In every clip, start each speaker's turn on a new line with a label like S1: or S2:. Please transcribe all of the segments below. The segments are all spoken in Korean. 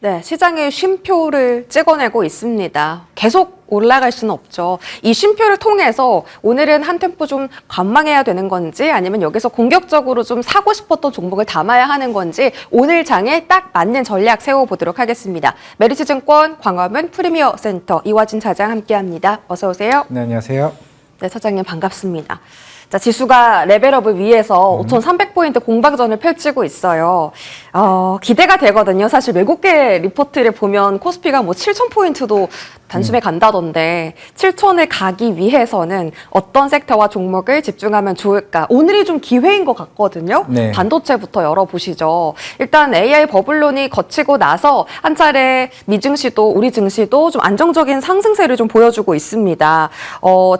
S1: 네, 시장에 쉼표를 찍어내고 있습니다. 계속 올라갈 수는 없죠. 이 쉼표를 통해서 오늘은 한 템포 좀 관망해야 되는 건지 아니면 여기서 공격적으로 좀 사고 싶었던 종목을 담아야 하는 건지 오늘 장에 딱 맞는 전략 세워보도록 하겠습니다. 메리츠증권 광화문 프리미어 센터 이화진 차장 함께합니다. 어서 오세요.
S2: 네, 안녕하세요.
S1: 네, 차장님 반갑습니다. 자, 지수가 레벨업을 위해서 5,300포인트 공방전을 펼치고 있어요. 기대가 되거든요. 사실 외국계 리포트를 보면 코스피가 뭐 7,000포인트도 단숨에 간다던데 7,000을 가기 위해서는 어떤 섹터와 종목을 집중하면 좋을까? 오늘이 좀 기회인 것 같거든요.
S2: 네.
S1: 반도체부터 열어보시죠. 일단 AI 버블론이 거치고 나서 한 차례 미증시도 우리 증시도 좀 안정적인 상승세를 좀 보여주고 있습니다.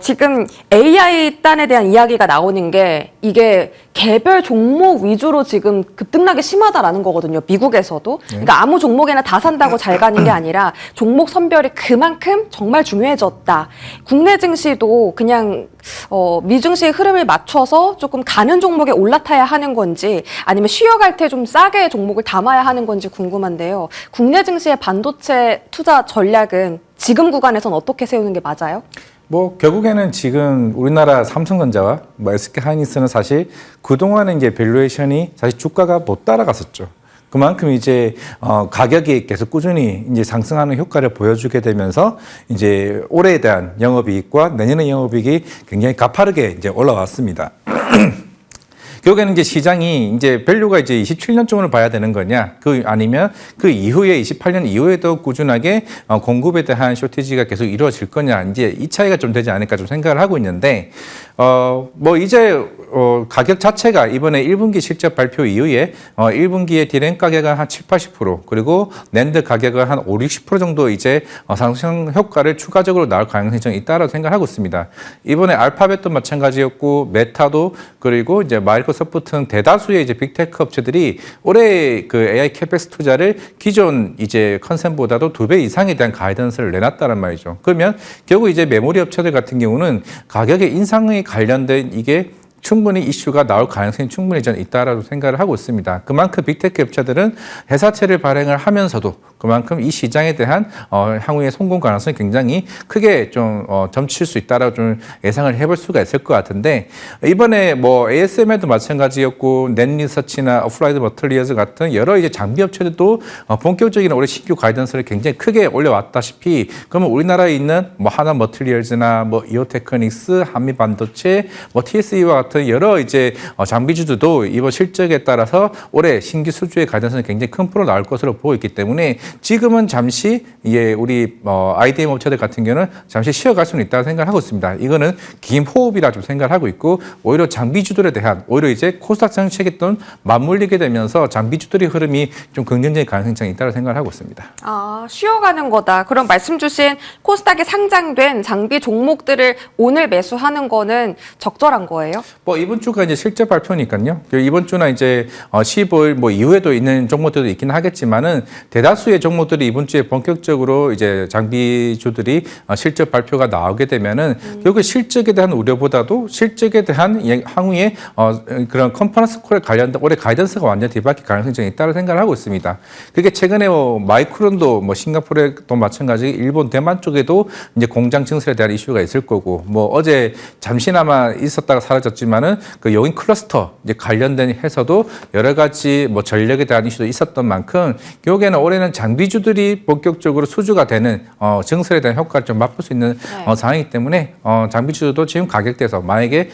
S1: 지금 AI 단에 대한 이야기가 나오는 게 이게 개별 종목 위주로 지금 급등락이 심하다라는 거거든요. 미국에서도. 그러니까 아무 종목에나 다 산다고 잘 가는 게 아니라 종목 선별이 그만큼 정말 중요해졌다. 국내 증시도 그냥 미증시의 흐름을 맞춰서 조금 가는 종목에 올라타야 하는 건지 아니면 쉬어갈 때 좀 싸게 종목을 담아야 하는 건지 궁금한데요. 국내 증시의 반도체 투자 전략은 지금 구간에선 어떻게 세우는 게 맞아요?
S2: 뭐 결국에는 지금 우리나라 삼성전자와 뭐 SK 하이닉스는 사실 그동안은 이제 밸류에이션이 사실 주가가 못 따라갔었죠. 그만큼 이제 가격이 계속 꾸준히 이제 상승하는 효과를 보여주게 되면서 이제 올해에 대한 영업이익과 내년의 영업이익이 굉장히 가파르게 이제 올라왔습니다. 결국에는 이제 시장이 이제 밸류가 이제 27년쯤을 봐야 되는 거냐, 아니면 그 이후에 28년 이후에도 꾸준하게 공급에 대한 쇼티지가 계속 이루어질 거냐, 이제 이 차이가 좀 되지 않을까 좀 생각을 하고 있는데, 뭐 이제 가격 자체가 이번에 1분기 실적 발표 이후에 1분기에 디램 가격은 한 7, 80% 그리고 낸드 가격은 한 5, 60% 정도 이제 상승 효과를 추가적으로 나올 가능성이 좀 있다라고 생각하고 있습니다. 이번에 알파벳도 마찬가지였고 메타도 그리고 이제 마이크로소프트 등 대다수의 이제 빅테크 업체들이 올해 그 AI 캐펙스 투자를 기존 이제 컨센보다도 2배 이상에 대한 가이던스를 내놨다는 말이죠. 그러면 결국 이제 메모리 업체들 같은 경우는 가격의 인상에 관련된 이게 충분히 이슈가 나올 가능성이 충분히 저는 있다라고 생각을 하고 있습니다. 그만큼 빅테크 업체들은 회사채를 발행을 하면서도 그만큼 이 시장에 대한 향후의 성공 가능성이 굉장히 크게 좀 점칠 수 있다라고 좀 예상을 해볼 수가 있을 것 같은데, 이번에 뭐 ASML도 마찬가지였고 넷리서치나 어플라이드 머틀리얼즈 같은 여러 이제 장비 업체들도 본격적인 올해 신규 가이던스를 굉장히 크게 올려왔다시피, 그러면 우리나라에 있는 뭐 하나 머틀리얼즈나 뭐 이오테크닉스, 한미반도체, 뭐 TSE와 같은 여러 이제 장비주들도 이번 실적에 따라서 올해 신규 수주의 가이던스는 굉장히 큰 프로 나올 것으로 보고 있기 때문에 지금은 잠시 우리 IDM 업체들 같은 경우는 잠시 쉬어갈 수는 있다고 생각하고 있습니다. 이거는 긴 호흡이라 좀 생각하고 있고, 오히려 장비주들에 대한 오히려 이제 코스닥 정책에 또 맞물리게 되면서 장비주들의 흐름이 좀 긍정적인 가능성이 있다고 생각을 하고 있습니다.
S1: 아, 쉬어가는 거다. 그럼 말씀 주신 코스닥에 상장된 장비 종목들을 오늘 매수하는 거는 적절한 거예요?
S2: 뭐 이번 주가 이제 실적 발표니까요. 이번 주나 이제 15일 뭐 이후에도 있는 종목들도 있긴 하겠지만은 대다수의 종목들이 이번 주에 본격적으로 이제 장비주들이 실적 발표가 나오게 되면은 결국 실적에 대한 우려보다도 실적에 대한 향후에 그런 컨퍼런스 콜에 관련된 올해 가이던스가 완전 뒤바뀔 가능성이 있다고 생각을 하고 있습니다. 그게 최근에 마이크론도 뭐 싱가포르도 마찬가지, 일본, 대만 쪽에도 이제 공장 증설에 대한 이슈가 있을 거고, 뭐 어제 잠시나마 있었다가 사라졌지만은 그 요인 클러스터 이제 관련된 해서도 여러 가지 뭐 전력에 대한 이슈도 있었던 만큼 결국에는 올해는 장비주들이 본격적으로 수주가 되는 증설에 대한 효과를 좀 맛볼 수 있는 상황이기 때문에 장비주도 지금 가격대에서 만약에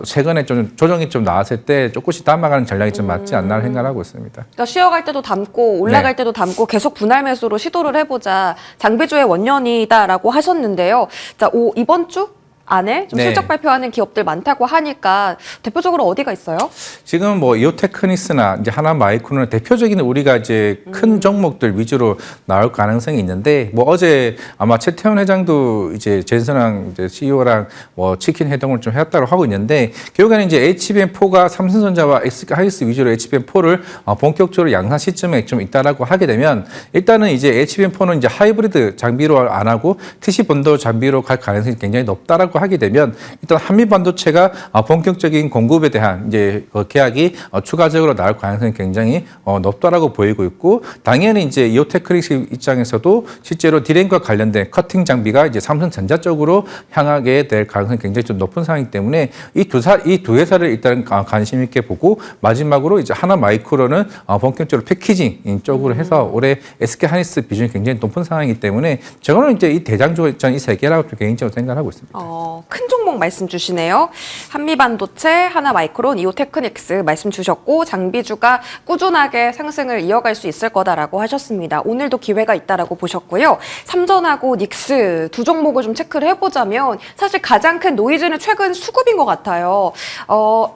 S2: 최근에 좀 조정이 좀 나왔을 때 조금씩 담아가는 전략이 좀 맞지 않나 생각하고 있습니다.
S1: 그러니까 쉬어갈 때도 담고 올라갈 때도 담고 계속 분할 매수로 시도를 해보자. 장비주의 원년이다라고 하셨는데요. 자, 이번 주 안에 좀 실적 발표하는 기업들 많다고 하니까 대표적으로 어디가 있어요?
S2: 지금 뭐 이오테크닉스나 이제 하나 마이크론은 대표적인 우리가 이제 큰 종목들 위주로 나올 가능성이 있는데, 뭐 어제 아마 최태원 회장도 이제 젠슨랑 이제 CEO랑 뭐 치킨 회동을 좀 했다고 하고 있는데, 결국에는 이제 HBM4가 삼성전자와 SK 하이닉스 위주로 HBM4를 본격적으로 양산 시점에 좀 있다라고 하게 되면, 일단은 이제 HBM4는 이제 하이브리드 장비로 안 하고 TC 본도 장비로 갈 가능성이 굉장히 높다라고 하게 되면 일단 한미 반도체가 본격적인 공급에 대한 이제 계약이 추가적으로 나올 가능성이 굉장히 높다라고 보이고 있고, 당연히 이제 이오테크닉스 입장에서도 실제로 디램과 관련된 커팅 장비가 이제 삼성전자 쪽으로 향하게 될 가능성이 굉장히 좀 높은 상황이기 때문에 이 두 회사를 일단 관심 있게 보고, 마지막으로 이제 하나 마이크론은 본격적으로 패키징 쪽으로 해서 올해 SK 하이닉스 비중이 굉장히 높은 상황이기 때문에 저거는 이제 이 대장주 이 세 개라고 개인적으로 생각하고 있습니다.
S1: 큰 종목 말씀 주시네요. 한미반도체, 하나마이크론, 이오테크닉스 말씀 주셨고, 장비주가 꾸준하게 상승을 이어갈 수 있을 거다라고 하셨습니다. 오늘도 기회가 있다라고 보셨고요. 삼전하고 닉스 두 종목을 좀 체크를 해보자면 사실 가장 큰 노이즈는 최근 수급인 것 같아요.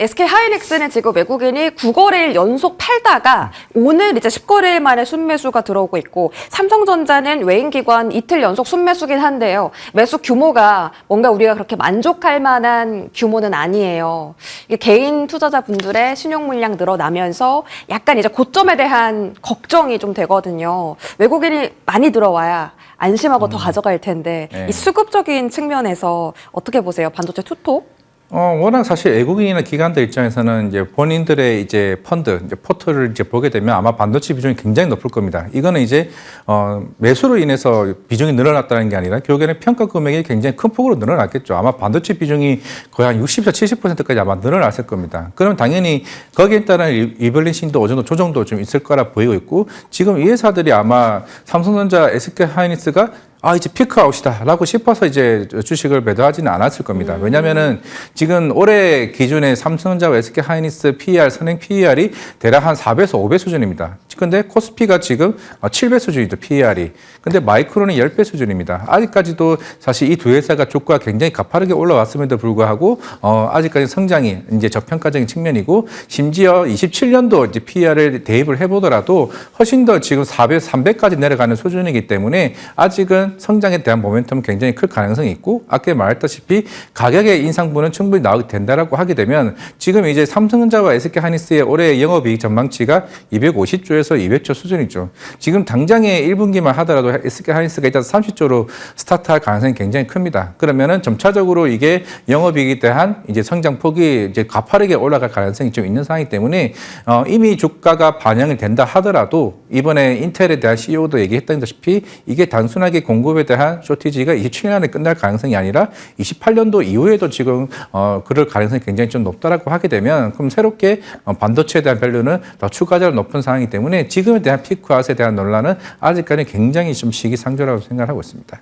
S1: SK 하이닉스는 지금 외국인이 9거래일 연속 팔다가 오늘 이제 10거래일 만에 순매수가 들어오고 있고, 삼성전자는 외인기관 이틀 연속 순매수긴 한데요. 매수 규모가 뭔가 우리가 그렇게 만족할 만한 규모는 아니에요. 이게 개인 투자자분들의 신용 물량 늘어나면서 약간 이제 고점에 대한 걱정이 좀 되거든요. 외국인이 많이 들어와야 안심하고 더 가져갈 텐데
S2: 네.
S1: 이 수급적인 측면에서 어떻게 보세요? 반도체 투톱?
S2: 워낙 사실 외국인이나 기관들 입장에서는 이제 본인들의 이제 펀드, 이제 포트를 이제 보게 되면 아마 반도체 비중이 굉장히 높을 겁니다. 이거는 이제, 매수로 인해서 비중이 늘어났다는 게 아니라 결국에는 평가 금액이 굉장히 큰 폭으로 늘어났겠죠. 아마 반도체 비중이 거의 한 60에서 70%까지 아마 늘어났을 겁니다. 그러면 당연히 거기에 따른 리밸런싱도 어느 정도 조정도 좀 있을 거라 보이고 있고, 지금 이 회사들이 아마 삼성전자, SK 하이닉스가 이제 피크아웃이다 라고 싶어서 이제 주식을 매도하지는 않았을 겁니다. 왜냐면은 지금 올해 기준에 삼성전자와 SK 하이닉스 PER, 선행 PER이 대략 한 4배에서 5배 수준입니다. 근데 코스피가 지금 7배 수준이죠, PER이. 근데 마이크론은 10배 수준입니다. 아직까지도 사실 이 두 회사가 주가가 굉장히 가파르게 올라왔음에도 불구하고, 아직까지 성장이 이제 저평가적인 측면이고, 심지어 27년도 이제 PER을 대입을 해보더라도 훨씬 더 지금 4배, 3배까지 내려가는 수준이기 때문에 아직은 성장에 대한 모멘텀은 굉장히 클 가능성이 있고, 아까 말했다시피 가격의 인상분은 충분히 나오게 된다라고 하게 되면 지금 이제 삼성전자와 SK 하이닉스의 올해 영업이익 전망치가 250조에서 200조 수준이죠. 지금 당장의 1분기만 하더라도 SK 하이닉스가 일단 30조로 스타트할 가능성이 굉장히 큽니다. 그러면은 점차적으로 이게 영업이익에 대한 이제 성장폭이 이제 가파르게 올라갈 가능성이 좀 있는 상황이기 때문에 이미 주가가 반영이 된다 하더라도 이번에 인텔에 대한 CEO도 얘기했다시피 이게 단순하게 공급에 대한 쇼티지가 27년에 끝날 가능성이 아니라 28년도 이후에도 지금 그럴 가능성이 굉장히 좀 높다라고 하게 되면, 그럼 새롭게 반도체에 대한 밸류는 더 추가적으로 높은 상황이기 때문에 지금에 대한 피크아웃에 대한 논란은 아직까지 굉장히 좀 시기상조라고 생각하고 있습니다.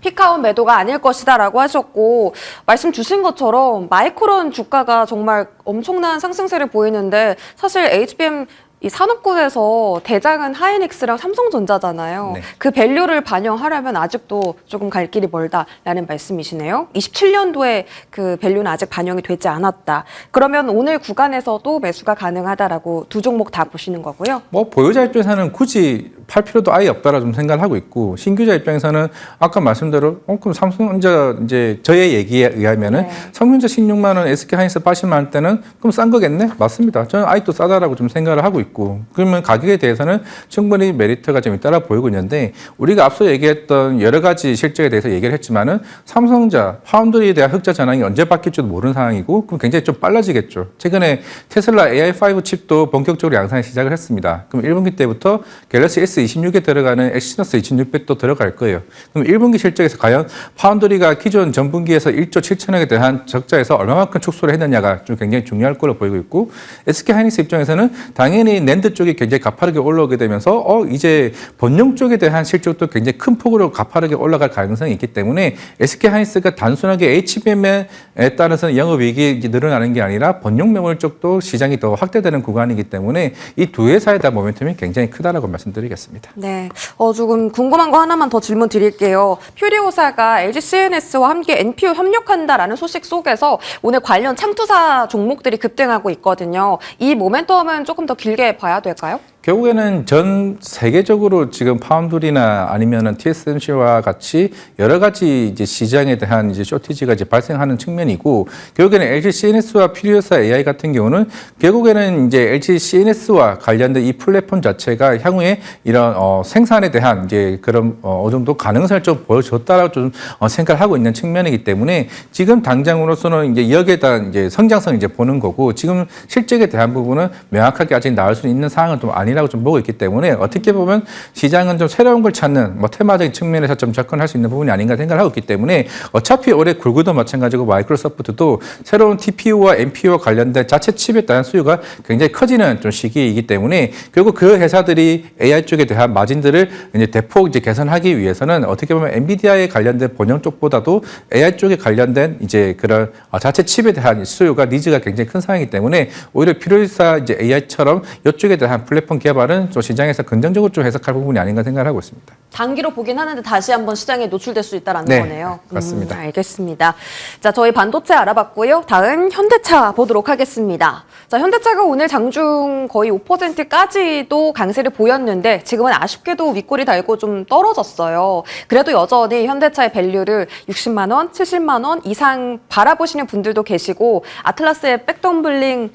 S1: 피크아웃 매도가 아닐 것이다라고 하셨고, 말씀 주신 것처럼 마이크론 주가가 정말 엄청난 상승세를 보이는데 사실 HBM 이 산업군에서 대장은 하이닉스랑 삼성전자잖아요.
S2: 네.
S1: 그 밸류를 반영하려면 아직도 조금 갈 길이 멀다라는 말씀이시네요. 27년도에 그 밸류는 아직 반영이 되지 않았다. 그러면 오늘 구간에서도 매수가 가능하다라고 두 종목 다 보시는 거고요.
S2: 뭐 보유자 입장에서는 굳이 팔 필요도 아예 없다라 좀 생각을 하고 있고, 신규자 입장에서는 아까 말씀대로 그럼 삼성전자 이제 저의 얘기에 의하면은
S1: 네.
S2: 삼성전자 16만 원, SK 하이닉스 80만 원 때는 그럼 싼 거겠네? 맞습니다. 저는 아직도 싸다라고 좀 생각을 하고 있고, 그러면 가격에 대해서는 충분히 메리트가 좀 있다라 보이고 있는데, 우리가 앞서 얘기했던 여러 가지 실적에 대해서 얘기를 했지만은 삼성전자, 파운드리에 대한 흑자 전환이 언제 바뀔지도 모르는 상황이고, 그럼 굉장히 좀 빨라지겠죠. 최근에 테슬라 AI5 칩도 본격적으로 양산을 시작을 했습니다. 그럼 1분기 때부터 갤럭시 S26에 들어가는 엑시너스 2600도 들어갈 거예요. 그럼 1분기 실적에서 과연 파운드리가 기존 전분기에서 1조 7천억에 대한 적자에서 얼마만큼 축소를 했느냐가 좀 굉장히 중요할 거로 보이고 있고, SK 하이닉스 입장에서는 당연히 낸드 쪽이 굉장히 가파르게 올라오게 되면서 이제 번영 쪽에 대한 실적도 굉장히 큰 폭으로 가파르게 올라갈 가능성이 있기 때문에 SK 하이닉스가 단순하게 HBM에 따라서 영업이익이 늘어나는 게 아니라 번영 메모리 쪽도 시장이 더 확대되는 구간이기 때문에 이 두 회사에 대한 모멘텀이 굉장히 크다라고 말씀드리겠습니다.
S1: 네, 조금 궁금한 거 하나만 더 질문 드릴게요. 퓨리오사가 LG CNS와 함께 NPU 협력한다라는 소식 속에서 오늘 관련 창투사 종목들이 급등하고 있거든요. 이 모멘텀은 조금 더 길게 봐야 될까요?
S2: 결국에는 전 세계적으로 지금 파운드리나 아니면은 TSMC와 같이 여러 가지 이제 시장에 대한 이제 쇼티지가 이제 발생하는 측면이고, 결국에는 LG CNS와 퓨리오사 AI 같은 경우는 결국에는 이제 LG CNS와 관련된 이 플랫폼 자체가 향후에 이런 생산에 대한 이제 그런 어느 정도 가능성을 좀 보여줬다라고 좀 생각을 하고 있는 측면이기 때문에 지금 당장으로서는 이제 여기에 대한 이제 성장성을 이제 보는 거고, 지금 실적에 대한 부분은 명확하게 아직 나올 수 있는 상황은 좀 아니라고 좀 보고 있기 때문에 어떻게 보면 시장은 좀 새로운 걸 찾는 뭐 테마적인 측면에서 좀 접근할 수 있는 부분이 아닌가 생각을 하고 있기 때문에, 어차피 올해 구글도 마찬가지고 마이크로소프트도 새로운 TPU와 NPU와 관련된 자체 칩에 대한 수요가 굉장히 커지는 좀 시기이기 때문에 결국 그 회사들이 AI 쪽에 대한 마진들을 이제 대폭 이제 개선하기 위해서는 어떻게 보면 엔비디아에 관련된 본영 쪽보다도 AI 쪽에 관련된 이제 그런 자체 칩에 대한 수요가 니즈가 굉장히 큰 상황이기 때문에 오히려 필요일사 이제 AI처럼 이쪽에 대한 플랫폼 개발은 좀 시장에서 긍정적으로 좀 해석할 부분이 아닌가 생각을 하고 있습니다.
S1: 단기로 보긴 하는데 다시 한번 시장에 노출될 수 있다라는
S2: 네,
S1: 거네요.
S2: 맞습니다.
S1: 알겠습니다. 자, 저희 반도체 알아봤고요. 다음 현대차 보도록 하겠습니다. 자, 현대차가 오늘 장중 거의 5%까지도 강세를 보였는데 지금은 아쉽게도 윗골이 달고 좀 떨어졌어요. 그래도 여전히 현대차의 밸류를 60만 원, 70만 원 이상 바라보시는 분들도 계시고, 아틀라스의 백덤블링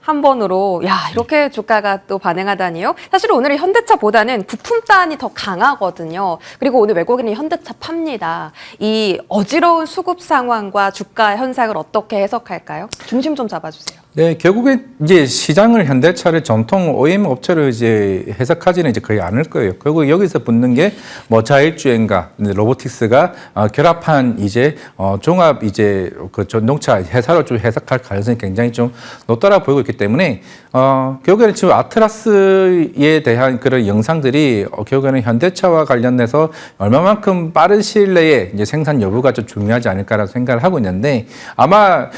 S1: 한 번으로 이렇게 주가가 또 반응하다니요. 사실 오늘은 현대차보다는 부품단이 더 강하거든요. 그리고 오늘 외국인이 현대차 팝니다. 이 어지러운 수급 상황과 주가 현상을 어떻게 해석할까요? 중심 좀 잡아주세요.
S2: 네, 결국에 이제 시장을 현대차를 전통 OEM 업체로 이제 해석하지는 이제 거의 않을 거예요. 결국 여기서 붙는 게 뭐 자율주행과 로보틱스가 결합한 이제 종합 이제 그 전동차 회사로 좀 해석할 가능성이 굉장히 좀 높다라고 보이고 있기 때문에 결국에는 지금 아틀라스에 대한 그런 영상들이 결국에는 현대차와 관련돼서 얼마만큼 빠른 시일 내에 이제 생산 여부가 좀 중요하지 않을까라고 생각을 하고 있는데, 아마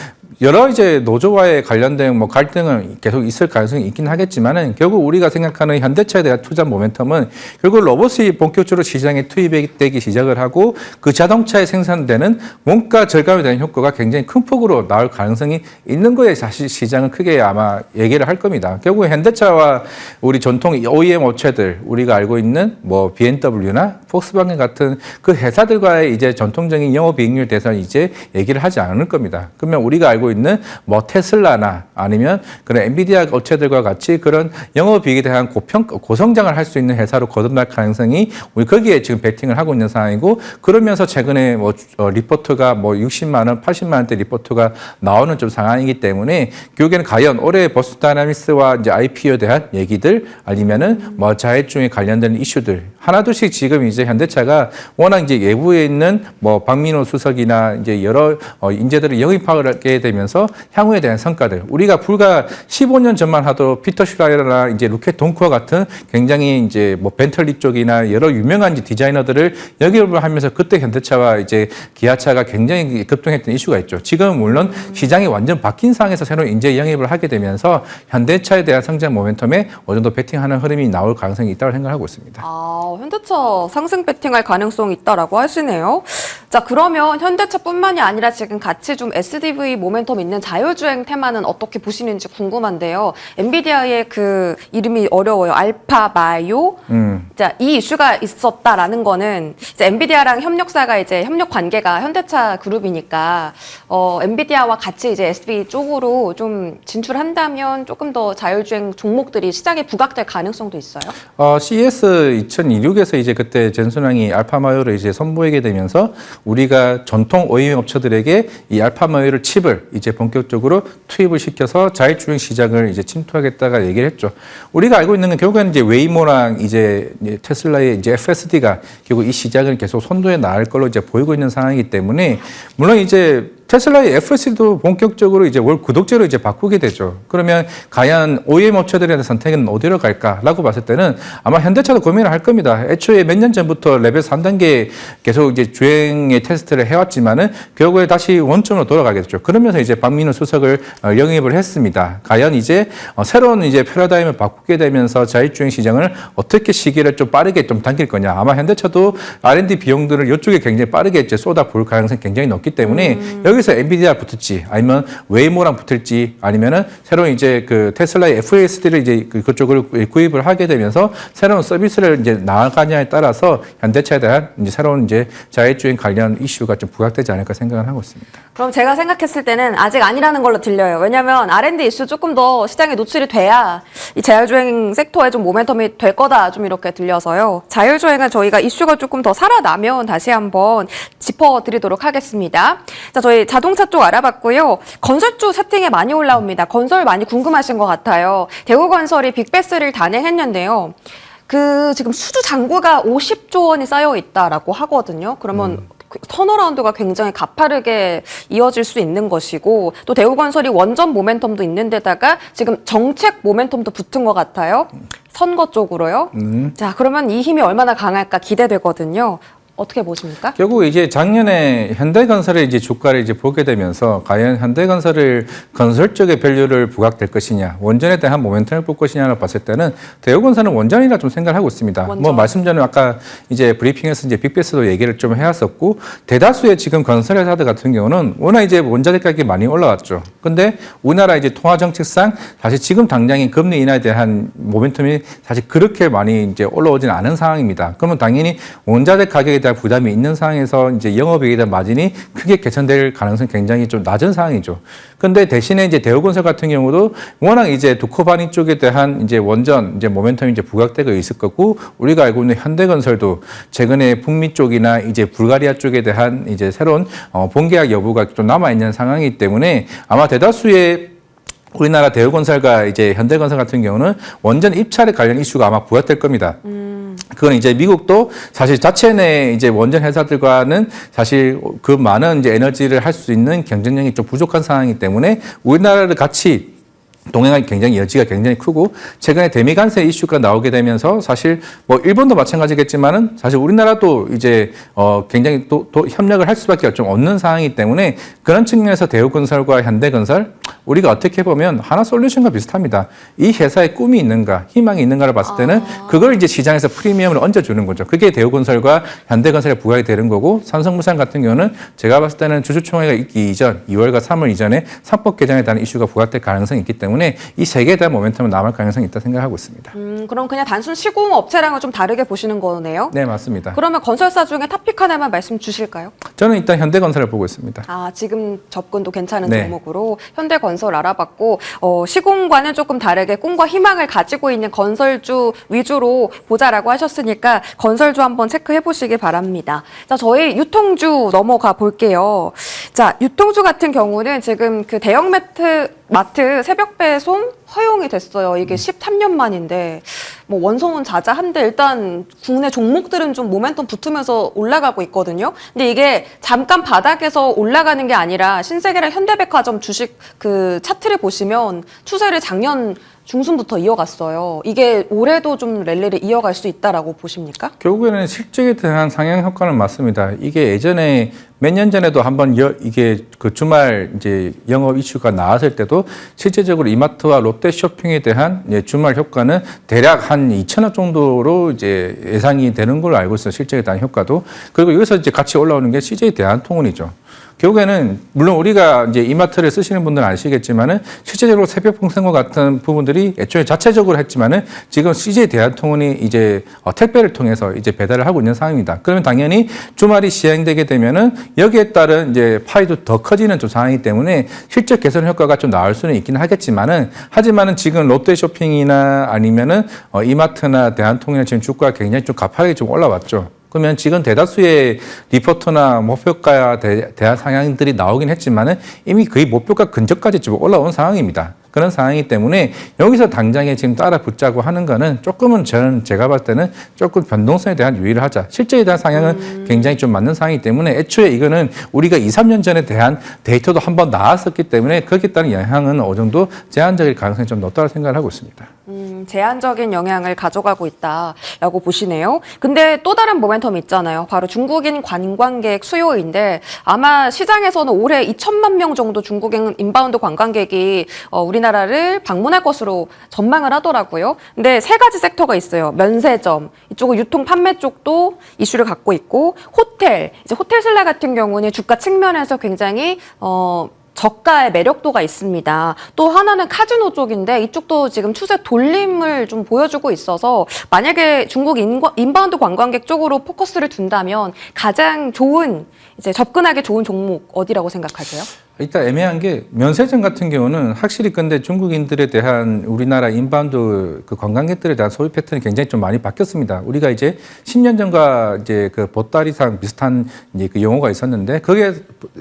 S2: 여러 이제 노조와의 관련된 뭐 갈등은 계속 있을 가능성이 있긴 하겠지만은 결국 우리가 생각하는 현대차에 대한 투자 모멘텀은 결국 로봇이 본격적으로 시장에 투입되기 시작을 하고 그 자동차에 생산되는 원가 절감에 대한 효과가 굉장히 큰 폭으로 나올 가능성이 있는 거에 사실 시장은 크게 아마 얘기를 할 겁니다. 결국 현대차와 우리 전통 OEM 업체들, 우리가 알고 있는 뭐 BMW나 폭스바겐 같은 그 회사들과의 이제 전통적인 영업이익률 대선 이제 얘기를 하지 않을 겁니다. 그러면 우리가 알고 있는 뭐 테슬라나 아니면 그런 엔비디아 업체들과 같이 그런 영업이익에 대한 고성장을 할 수 있는 회사로 거듭날 가능성이 우리 거기에 지금 베팅을 하고 있는 상황이고, 그러면서 최근에 뭐 리포트가 뭐 60만 원, 80만 원대 리포트가 나오는 좀 상황이기 때문에 결국에는 과연 올해 버스 다이나믹스와 이제 IPO에 대한 얘기들 아니면은 뭐 자율주행에 관련된 이슈들 하나둘씩 지금 이제 현대차가 워낙 이제 외부에 있는 뭐 박민호 수석이나 이제 여러 인재들을 영입하게 되면서 향후에 대한 성과들, 우리가 불과 15년 전만 하도 피터 슈라이러나 이제 루켓 동크와 같은 굉장히 이제 뭐 벤틀리 쪽이나 여러 유명한 디자이너들을 영입을 하면서 그때 현대차와 이제 기아차가 굉장히 급등했던 이슈가 있죠. 지금 물론 시장이 완전 바뀐 상황에서 새로운 인재 영입을 하게 되면서 현대차에 대한 성장 모멘텀에 어느 정도 베팅하는 흐름이 나올 가능성이 있다고 생각하고 있습니다.
S1: 현대차 상승 베팅할 가능성이 있다라고 하시네요. 자, 그러면 현대차뿐만이 아니라 지금 같이 좀 SDV 모멘텀 있는 자율주행 테마는 어떻게 보시는지 궁금한데요. 엔비디아의 그 이름이 어려워요. 알파바이오. 자, 이 이슈가 있었다라는 거는 이제 엔비디아랑 협력사가 이제 협력 관계가 현대차 그룹이니까 엔비디아와 같이 이제 SDV 쪽으로 좀 진출한다면 조금 더 자율주행 종목들이 시장에 부각될 가능성도 있어요.
S2: CES 2016에서 이제 그때 젠슨왕이 알파마요를 이제 선보이게 되면서 우리가 전통 OEM 업체들에게 이 알파마요를 칩을 이제 본격적으로 투입을 시켜서 자율주행 시장을 이제 침투하겠다가 얘기를 했죠. 우리가 알고 있는 건 결국에는 이제 웨이모랑 이제 테슬라의 이제 FSD가 결국 이 시장을 계속 선도해 나갈 걸로 이제 보이고 있는 상황이기 때문에, 물론 이제 테슬라의 FSD도 본격적으로 이제 월 구독제로 이제 바꾸게 되죠. 그러면 과연 OEM 업체들에 대한 선택은 어디로 갈까라고 봤을 때는 아마 현대차도 고민을 할 겁니다. 애초에 몇 년 전부터 레벨 3단계 계속 이제 주행의 테스트를 해왔지만은 결국에 다시 원점으로 돌아가겠죠. 그러면서 이제 박민호 수석을 영입을 했습니다. 과연 이제 새로운 이제 패러다임을 바꾸게 되면서 자율주행 시장을 어떻게 시기를 좀 빠르게 좀 당길 거냐. 아마 현대차도 R&D 비용들을 이쪽에 굉장히 빠르게 이제 쏟아 부을 가능성이 굉장히 높기 때문에 여기 여기서 엔비디아 붙을지 아니면 웨이모랑 붙을지 아니면은 새로운 이제 그 테슬라의 FASD를 이제 그쪽을 구입을 하게 되면서 새로운 서비스를 이제 나아가냐에 따라서 현대차에 대한 이제 새로운 이제 자율주행 관련 이슈가 좀 부각되지 않을까 생각을 하고 있습니다.
S1: 그럼 제가 생각했을 때는 아직 아니라는 걸로 들려요. 왜냐하면 R&D 이슈 조금 더 시장에 노출이 돼야 이 자율주행 섹터에 좀 모멘텀이 될 거다 좀 이렇게 들려서요. 자율주행은 저희가 이슈가 조금 더 살아나면 다시 한번 짚어드리도록 하겠습니다. 자, 저희 자동차 쪽 알아봤고요. 건설주 채팅에 많이 올라옵니다. 건설 많이 궁금하신 것 같아요. 대우건설이 빅베스를 단행했는데요. 지금 수주 잔고가 50조 원이 쌓여 있다라고 하거든요. 그러면 턴어라운드가 굉장히 가파르게 이어질 수 있는 것이고 또 대우건설이 원전 모멘텀도 있는 데다가 지금 정책 모멘텀도 붙은 것 같아요. 선거 쪽으로요. 자, 그러면 이 힘이 얼마나 강할까 기대되거든요. 어떻게 보십니까?
S2: 결국 이제 작년에 현대건설의 이제 주가를 이제 보게 되면서 과연 현대건설을 건설 쪽의 밸류를 부각될 것이냐, 원전에 대한 모멘텀을 볼 것이냐를 봤을 때는 대우건설은 원전이라 좀 생각을 하고 있습니다.
S1: 원전.
S2: 뭐 말씀 전에 아까 이제 브리핑에서 이제 빅베스도 얘기를 좀 해왔었고 대다수의 지금 건설 회사들 같은 경우는 워낙 이제 원자재 가격이 많이 올라왔죠. 근데 우리나라 이제 통화 정책상 사실 지금 당장의 금리 인하에 대한 모멘텀이 사실 그렇게 많이 이제 올라오지는 않은 상황입니다. 그러면 당연히 원자재 가격에 대한 부담이 있는 상황에서 이제 영업이익에 대한 마진이 크게 개선될 가능성이 굉장히 좀 낮은 상황이죠. 근데 대신에 이제 대우건설 같은 경우도 워낙 이제 두코바니 쪽에 대한 이제 원전 이제 모멘텀이 이제 부각되고 있을 거고 우리가 알고 있는 현대건설도 최근에 북미 쪽이나 이제 불가리아 쪽에 대한 이제 새로운 본계약 여부가 좀 남아 있는 상황이기 때문에 아마 대다수의 우리나라 대우건설과 이제 현대건설 같은 경우는 원전 입찰에 관련 이슈가 아마 부각될 겁니다. 그건 이제 미국도 사실 자체 내 이제 원전 회사들과는 사실 그 많은 이제 에너지를 할 수 있는 경쟁력이 좀 부족한 상황이기 때문에 우리나라를 같이 동행할 굉장히 여지가 굉장히 크고 최근에 대미관세 이슈가 나오게 되면서 사실 뭐 일본도 마찬가지겠지만은 사실 우리나라도 이제 굉장히 또 협력을 할 수밖에 좀 없는 상황이기 때문에 그런 측면에서 대우건설과 현대건설 우리가 어떻게 보면 하나 솔루션과 비슷합니다. 이 회사의 꿈이 있는가, 희망이 있는가를 봤을 때는 그걸 이제 시장에서 프리미엄을 얹어주는 거죠. 그게 대우건설과 현대건설의 부각이 되는 거고 삼성물산 같은 경우는 제가 봤을 때는 주주총회가 있기 이전 2월과 3월 이전에 상법 개정에 대한 이슈가 부각될 가능성이 있기 때문에 이 세 개에 대한 모멘텀은 남을 가능성이 있다 생각하고 있습니다.
S1: 그럼 그냥 단순 시공 업체랑은 좀 다르게 보시는 거네요?
S2: 네, 맞습니다.
S1: 그러면 건설사 중에 탑픽 하나만 말씀 주실까요?
S2: 저는 일단 현대건설을 보고 있습니다.
S1: 지금 접근도 괜찮은
S2: 네.
S1: 종목으로 현대건설 알아봤고 시공과는 조금 다르게 꿈과 희망을 가지고 있는 건설주 위주로 보자라고 하셨으니까 건설주 한번 체크해 보시기 바랍니다. 자, 저희 유통주 넘어가 볼게요. 자, 유통주 같은 경우는 지금 그 대형 마트 새벽 배송 허용이 됐어요. 이게 13년 만인데 뭐 원성은 자자한데 일단 국내 종목들은 좀 모멘텀 붙으면서 올라가고 있거든요. 근데 이게 잠깐 바닥에서 올라가는 게 아니라 신세계랑 현대백화점 주식 그 차트를 보시면 추세를 작년 중순부터 이어갔어요. 이게 올해도 좀 랠리를 이어갈 수 있다라고 보십니까?
S2: 결국에는 실적에 대한 상향 효과는 맞습니다. 이게 예전에 몇 년 전에도 한번 이게 그 주말 이제 영업 이슈가 나왔을 때도 실제적으로 이마트와 롯데 쇼핑에 대한 주말 효과는 대략 한 2천억 정도로 이제 예상이 되는 걸로 알고 있어요. 실적에 대한 효과도. 그리고 여기서 이제 같이 올라오는 게 CJ 대한통운이죠. 결국에는 물론 우리가 이제 이마트를 쓰시는 분들은 아시겠지만은 실제적으로 새벽 봉생과 같은 부분들이 애초에 자체적으로 했지만은 지금 CJ 대한통운이 이제 택배를 통해서 이제 배달을 하고 있는 상황입니다. 그러면 당연히 주말이 시행되게 되면은 여기에 따른 이제 파이도 더 커지는 좀 상황이기 때문에 실적 개선 효과가 좀 나올 수는 있기는 하겠지만은 하지만은 지금 롯데 쇼핑이나 아니면은 이마트나 대한통운이나 지금 주가가 굉장히 좀 가파르게 좀 올라왔죠. 그러면 지금 대다수의 리포트나 목표가 대한 상향들이 나오긴 했지만은 이미 거의 목표가 근처까지 좀 올라온 상황입니다. 그런 상황이기 때문에 여기서 당장에 지금 따라 붙자고 하는 거는 조금은 제가 봤을 때는 조금 변동성에 대한 유의를 하자. 실제에 대한 상향은 굉장히 좀 맞는 상황이기 때문에 애초에 이거는 우리가 2, 3년 전에 대한 데이터도 한번 나왔었기 때문에 거기에 따른 영향은 어느 정도 제한적일 가능성이 좀 높다고 생각을 하고 있습니다.
S1: 제한적인 영향을 가져가고 있다라고 보시네요. 근데 또 다른 모멘텀이 있잖아요. 바로 중국인 관광객 수요인데 아마 시장에서는 올해 2천만 명 정도 중국인 인바운드 관광객이 우리 우리나라를 방문할 것으로 전망을 하더라고요. 근데 세 가지 섹터가 있어요. 면세점, 이쪽은 유통 판매 쪽도 이슈를 갖고 있고, 호텔, 이제 호텔 신라 같은 경우는 주가 측면에서 굉장히 저가의 매력도가 있습니다. 또 하나는 카지노 쪽인데 이쪽도 지금 추세 돌림을 좀 보여주고 있어서 만약에 중국 인바운드 관광객 쪽으로 포커스를 둔다면 가장 좋은 이제 접근하기 좋은 종목 어디라고 생각하세요?
S2: 일단 애매한 게 면세점 같은 경우는 확실히 근데 중국인들에 대한 우리나라 인바운드 그 관광객들에 대한 소비 패턴이 굉장히 좀 많이 바뀌었습니다. 우리가 이제 10년 전과 이제 그 보따리상 비슷한 이제 그 용어가 있었는데 그게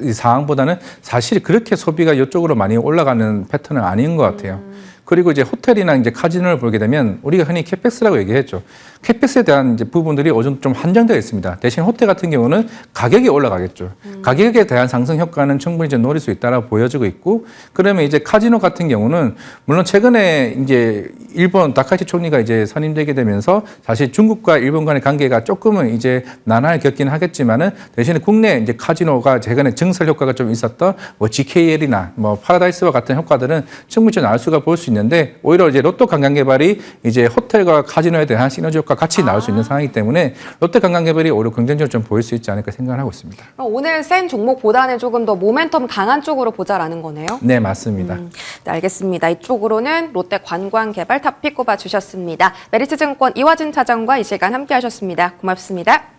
S2: 이 상황보다는 사실 그렇게 소비가 이쪽으로 많이 올라가는 패턴은 아닌 것 같아요. 그리고 이제 호텔이나 이제 카지노를 보게 되면 우리가 흔히 캐펙스라고 얘기했죠. 캐펙스에 대한 이제 부분들이 어느 정도 좀 한정되어 있습니다. 대신 호텔 같은 경우는 가격이 올라가겠죠. 가격에 대한 상승 효과는 충분히 이제 노릴 수 있다라고 보여지고 있고, 그러면 이제 카지노 같은 경우는 물론 최근에 이제 일본 다카이치 총리가 이제 선임되게 되면서 사실 중국과 일본 간의 관계가 조금은 이제 난항을 겪긴 하겠지만은 대신에 국내 이제 카지노가 최근에 증설 효과가 좀 있었던 뭐 GKL이나 뭐 파라다이스와 같은 효과들은 충분히 좀 나올 수가 볼 수 있는데, 오히려 이제 로또 관광개발이 이제 호텔과 카지노에 대한 시너지 효과 같이 나올 수 있는 상황이기 때문에 롯데 관광개발이 오히려 긍정적으로 좀 보일 수 있지 않을까 생각을 하고 있습니다.
S1: 오늘 센 종목보다는 조금 더 모멘텀 강한 쪽으로 보자라는 거네요.
S2: 네, 맞습니다.
S1: 네, 알겠습니다. 이쪽으로는 롯데 관광개발 탑픽 꼽아주셨습니다. 메리츠증권 이화진 차장과 이 시간 함께 하셨습니다. 고맙습니다.